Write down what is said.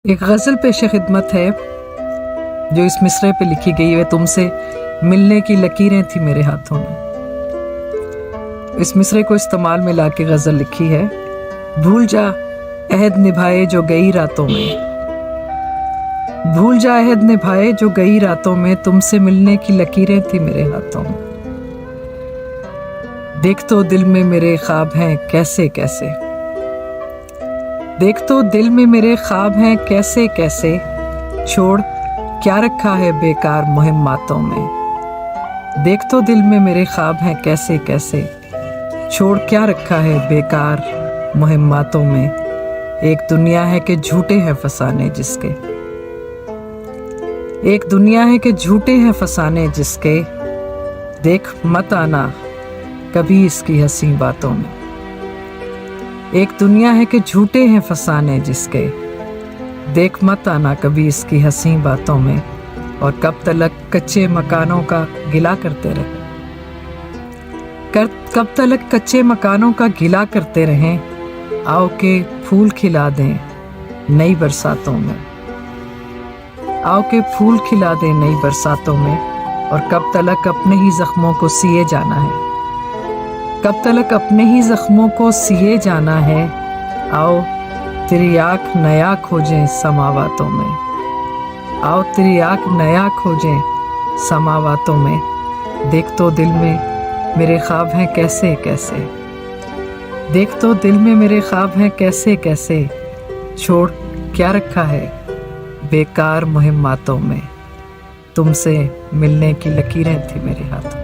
एक गज़ल पेश खिदमत है जो इस मिसरे पे लिखी गई है। तुमसे मिलने की लकीरें थी मेरे हाथों में। इस मिसरे को इस्तेमाल में ला के गज़ल लिखी है। भूल जा अहद निभाए जो गई रातों में, भूल जा अहद निभाए जो गई रातों में, तुमसे मिलने की लकीरें थी मेरे हाथों में। देख तो दिल में मेरे ख्वाब हैं कैसे कैसे, देख तो दिल में मेरे ख्वाब हैं कैसे कैसे, छोड़ क्या रखा है बेकार मुहिम्मातों में। देख तो दिल में मेरे ख्वाब हैं कैसे कैसे, छोड़ क्या रखा है बेकार मुहिम्मातों में। एक दुनिया है कि झूठे हैं फसाने जिसके, एक दुनिया है कि झूठे हैं फसाने जिसके, देख मत आना कभी इसकी हंसी बातों में। एक दुनिया है कि झूठे हैं फसाने जिसके, देख मत आना कभी इसकी हंसी बातों में। और कब तलक कच्चे मकानों का गिला करते रहे, कब तलक कच्चे मकानों का गिला करते रहें, आओ के फूल खिला दें नई बरसातों में, आओ के फूल खिला दें नई बरसातों में। और कब तलक अपने ही जख्मों को सिए जाना है, कब तलक अपने ही जख्मों को सिए जाना है, आओ तेरी आँख नया खोजें समावातों में, आओ तेरी आँख नया खोजें समावातों में। देख तो दिल में मेरे ख्वाब हैं कैसे कैसे, देख तो दिल में मेरे ख्वाब हैं कैसे कैसे, छोड़ क्या रखा है बेकार मुहिम्मातों में। तुमसे मिलने की लकीरें थी मेरे हाथों।